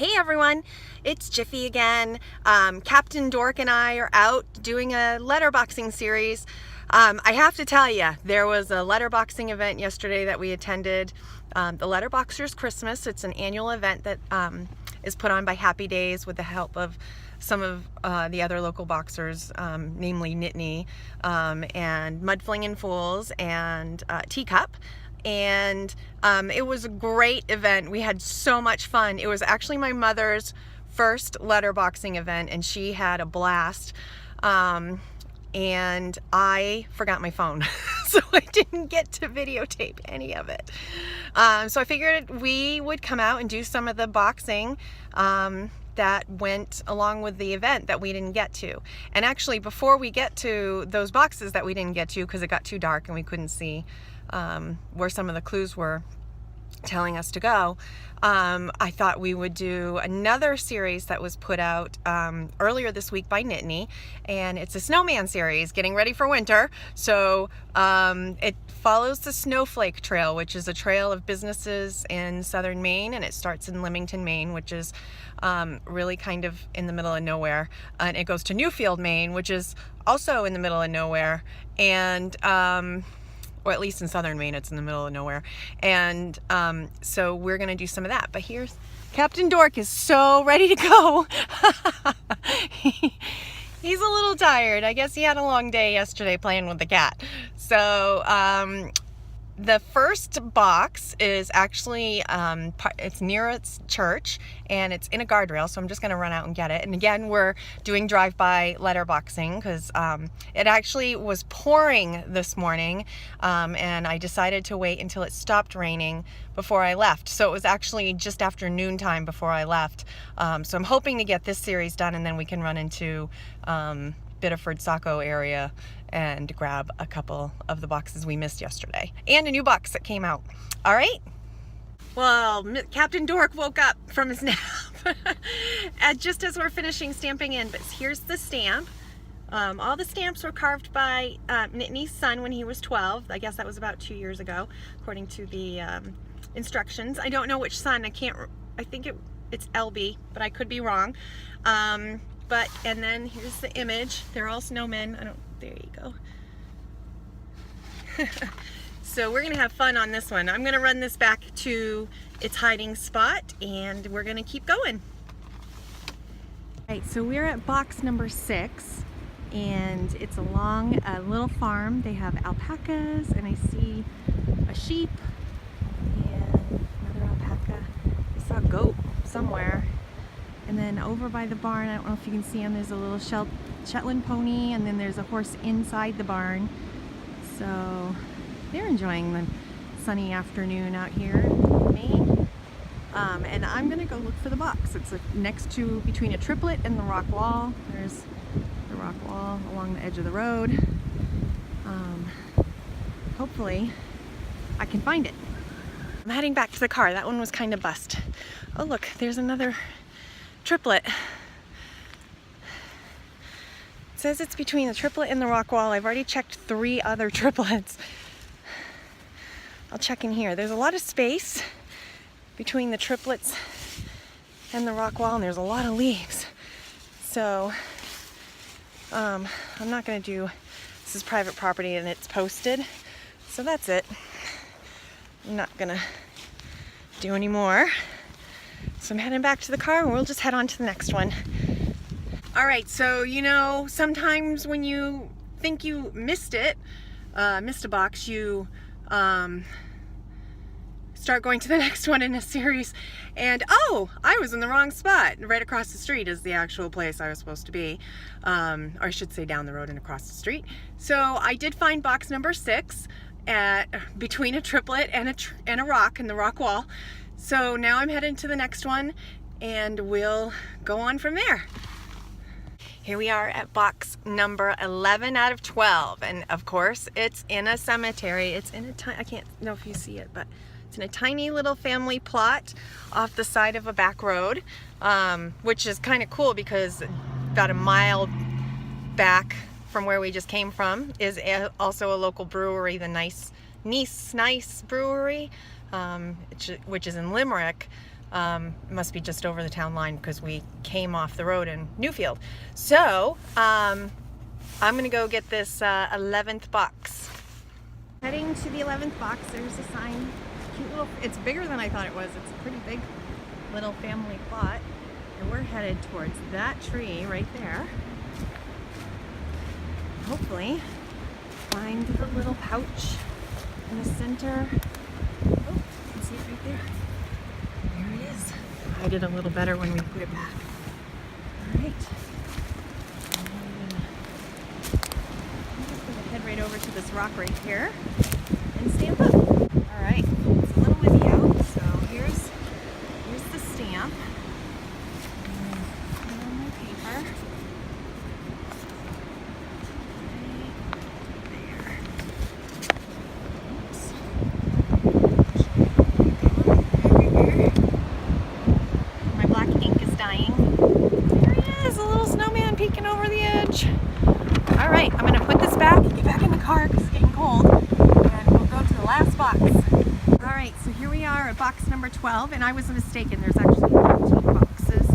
Hey everyone, it's Jiffy again. Captain Dork and I are out doing a letterboxing series. I have to tell you, there was a letterboxing event yesterday that we attended. The Letterboxers Christmas. It's an annual event that is put on by Happy Days with the help of some of the other local boxers, namely Nittany and Mudflingin' Fools and Teacup. And it was a great event. We had so much fun. It was actually my mother's first letterboxing event, and she had a blast. And I forgot my phone, so I didn't get to videotape any of it. So I figured we would come out and do some of the boxing that went along with the event that we didn't get to. And actually, before we get to those boxes that we didn't get to because it got too dark and we couldn't see where some of the clues were telling us to go, I thought we would do another series that was put out earlier this week by Nittany, and it's a Snowman series, getting ready for winter. So it follows the Snowflake Trail, which is a trail of businesses in southern Maine, and it starts in Leamington, Maine, which is really kind of in the middle of nowhere, and it goes to Newfield, Maine, which is also in the middle of nowhere, and or at least in southern Maine, it's in the middle of nowhere. And so we're gonna do some of that. But here's Captain Dork is so ready to go. He's a little tired. I guess he had a long day yesterday playing with the cat. So the first box is actually, it's near its church, and it's in a guardrail, so I'm just going to run out and get it. And again, we're doing drive-by letterboxing because it actually was pouring this morning, and I decided to wait until it stopped raining before I left. So it was actually just after noontime before I left. So I'm hoping to get this series done, and then we can run into Biddeford, Saco area and grab a couple of the boxes we missed yesterday, and a new box that came out. All right. Well, Captain Dork woke up from his nap just as we're finishing stamping in, but here's the stamp. All the stamps were carved by Nittany's son when he was 12. I guess that was about 2 years ago, according to the instructions. I don't know which son. I think it's LB, but I could be wrong. And then here's the image. They're all snowmen. There you go. So we're gonna have fun on this one. I'm gonna run this back to its hiding spot, and we're gonna keep going. All right, so we're at box number 6, and it's along a little farm. They have alpacas, and I see a sheep and another alpaca. I saw a goat somewhere. And then over by the barn, I don't know if you can see him, there's a little Shetland pony, and then there's a horse inside the barn. So they're enjoying the sunny afternoon out here in Maine. And I'm gonna go look for the box. It's between a triplet and the rock wall. There's the rock wall along the edge of the road. Hopefully I can find it. I'm heading back to the car. That one was kind of bust. Oh look, there's another triplet. It says it's between the triplet and the rock wall. I've already checked 3 other triplets. I'll check in here. There's a lot of space between the triplets and the rock wall, and there's a lot of leaves. So I'm not gonna do, this is private property and it's posted, so that's it. I'm not gonna do any more. So I'm heading back to the car, and we'll just head on to the next one. All right, so sometimes when you think you missed a box, you start going to the next one in a series, and oh, I was in the wrong spot. Right across the street is the actual place I was supposed to be, or I should say down the road and across the street. So I did find box number 6 between a triplet and a rock in the rock wall. So now I'm heading to the next one, and we'll go on from there. Here we are at box number 11 out of 12, and of course it's in a cemetery. It's in a I can't know if you see it, but it's in a tiny little family plot off the side of a back road, which is kind of cool because about a mile back from where we just came from is also a local brewery, the Nice Brewery, which is in Limerick. It must be just over the town line because we came off the road in Newfield. So I'm gonna go get this 11th box. Heading to the 11th box. There's a sign. Cute little, it's bigger than I thought it was. It's a pretty big little family plot. And we're headed towards that tree right there. Hopefully find the little pouch in the center. Oh, you can see it right there. There it is. I did a little better when we put it back. All right. I'm just going to head right over to this rock right here and stamp up. All right. It's a little windy out, so here's the stamp. Put it on my paper. Peeking over the edge. All right, I'm gonna put this back, get back in the car because it's getting cold, and we'll go to the last box. All right, so here we are at box number 12, and I was mistaken. There's actually 13 boxes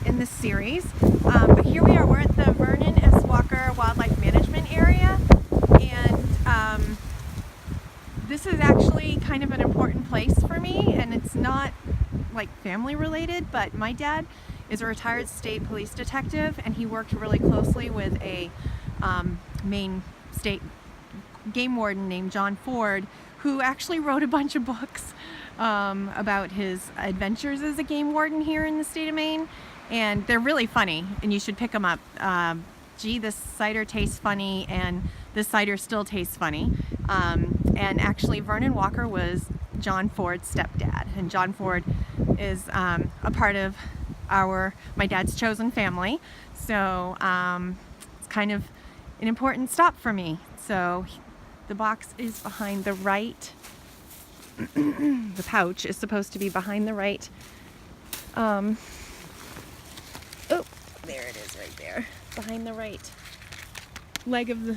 in this series, but here we are. We're at the Vernon S. Walker Wildlife Management Area, and this is actually kind of an important place for me, and it's not like family related, but my dad is a retired state police detective, and he worked really closely with a Maine state game warden named John Ford, who actually wrote a bunch of books about his adventures as a game warden here in the state of Maine, and they're really funny, and you should pick them up. Gee, this cider tastes funny, and this cider still tastes funny. And actually, Vernon Walker was John Ford's stepdad, and John Ford is a part of my dad's chosen family, so it's kind of an important stop for me. So the box is behind the right. The pouch is supposed to be behind the right. Oh, there it is, right there, behind the right leg of the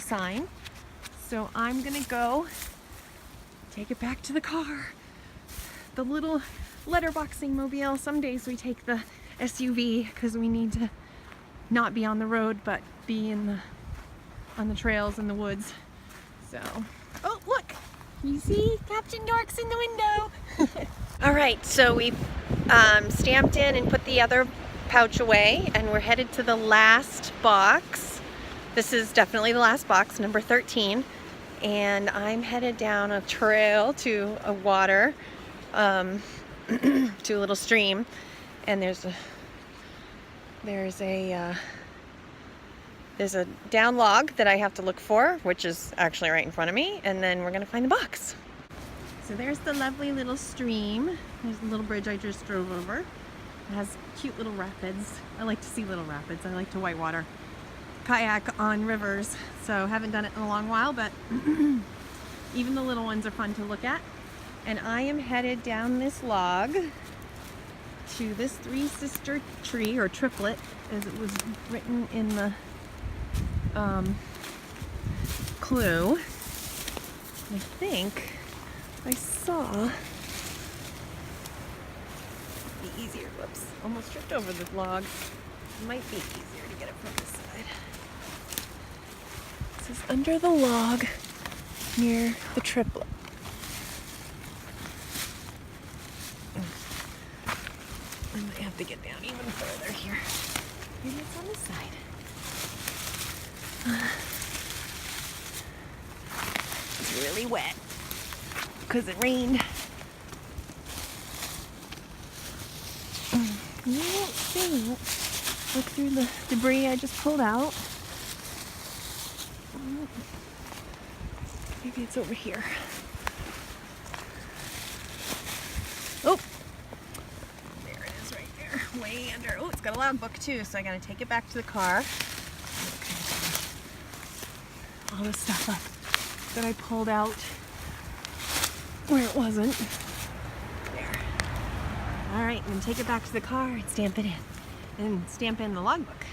sign. So I'm gonna go take it back to the car. The little letterboxing mobile. Some days we take the SUV because we need to not be on the road but be on the trails in the woods. So, oh look, you see Captain Dorks in the window. All right, so we've stamped in and put the other pouch away, and we're headed to the last box. This is definitely the last box, number 13, and I'm headed down a trail to a water. To a little stream, and there's a down log that I have to look for, which is actually right in front of me, and then we're gonna find the box. So there's the lovely little stream. There's the little bridge I just drove over. It has cute little rapids. I like to see little rapids. I like to whitewater kayak on rivers, so haven't done it in a long while, but even the little ones are fun to look at. And I am headed down this log to this three-sister tree, or triplet, as it was written in the clue. I think I saw, it'd be easier, whoops, almost tripped over the log. It might be easier to get it from this side. This is under the log near the triplet. I might have to get down even further here. Maybe it's on this side. It's really wet because it rained. You won't see it. Look through the debris I just pulled out. Maybe it's over here. Oh! Way under. Oh, it's got a logbook too, so I gotta take it back to the car. All the stuff up that I pulled out where it wasn't. There. All right, I'm gonna take it back to the car and stamp it in. And stamp in the logbook.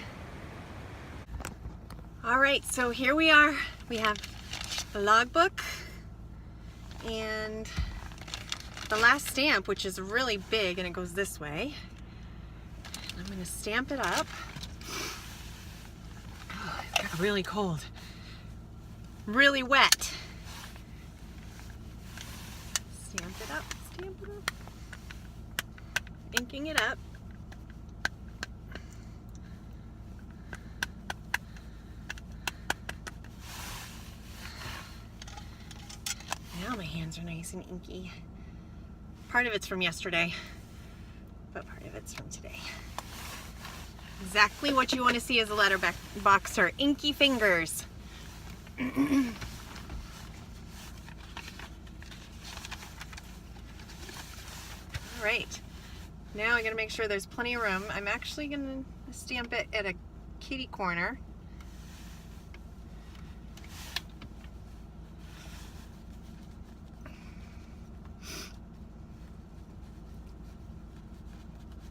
All right, so here we are. We have the logbook and the last stamp, which is really big and it goes this way. I'm going to stamp it up. Oh, it got really cold. Really wet. Stamp it up, stamp it up. Inking it up. Now my hands are nice and inky. Part of it's from yesterday, but part of it's from today. Exactly what you want to see as a letterboxer, inky fingers. All right, now I gotta make sure there's plenty of room. I'm actually gonna stamp it at a kitty corner.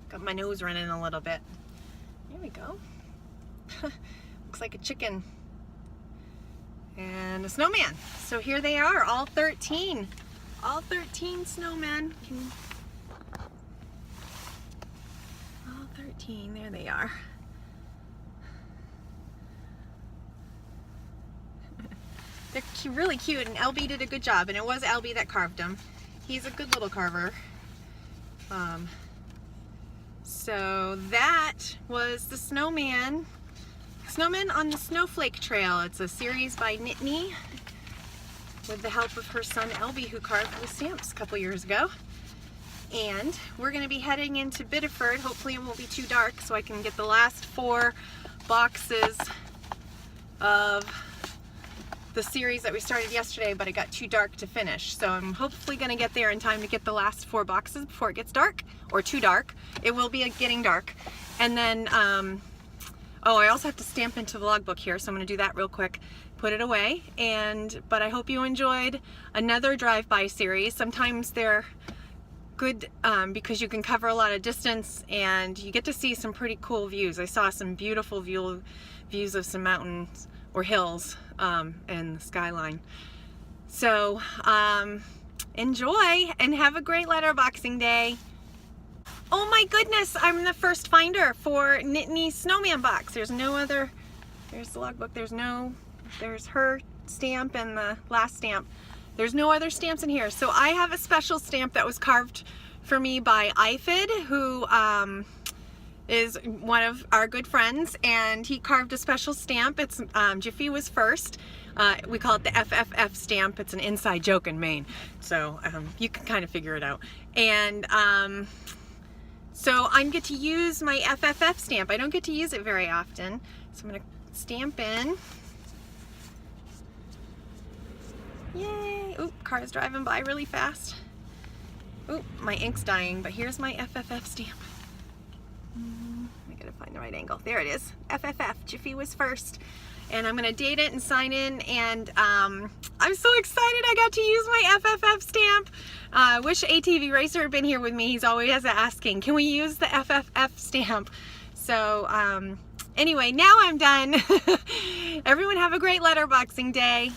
Got my nose running a little bit. There we go. Looks like a chicken. And a snowman. So here they are, all 13. All 13 snowmen. All 13, there they are. They're really cute, and LB did a good job, and it was LB that carved them. He's a good little carver. So that was the Snowmen on the Snowflake Trail. It's a series by Nittany with the help of her son LB, who carved the stamps a couple years ago. And we're going to be heading into Biddeford. Hopefully it won't be too dark so I can get the last 4 boxes of the series that we started yesterday, but it got too dark to finish. So I'm hopefully going to get there in time to get the last 4 boxes before it gets dark, or too dark. It will be getting dark. And then, oh, I also have to stamp into the logbook here, so I'm going to do that real quick, put it away. But I hope you enjoyed another drive-by series. Sometimes they're good because you can cover a lot of distance and you get to see some pretty cool views. I saw some beautiful views of some mountains or hills and the skyline. So enjoy and have a great letterboxing day. Oh my goodness, I'm the first finder for Nittany's Snowman box. There's no other, there's the logbook, there's her stamp and the last stamp. There's no other stamps in here. So I have a special stamp that was carved for me by IFID, who is one of our good friends, and he carved a special stamp. It's Jiffy was first. We call it the FFF stamp. It's an inside joke in Maine, so you can kind of figure it out. And so I get to use my FFF stamp. I don't get to use it very often, so I'm going to stamp in. Yay! Oop, car's driving by really fast. Oop, my ink's dying, but here's my FFF stamp. I gotta find the right angle. There it is. FFF, Jiffy was first. And I'm gonna date it and sign in, and I'm so excited I got to use my FFF stamp. I wish ATV Racer had been here with me. He's always asking, can we use the FFF stamp? So anyway, now I'm done. Everyone have a great letterboxing day.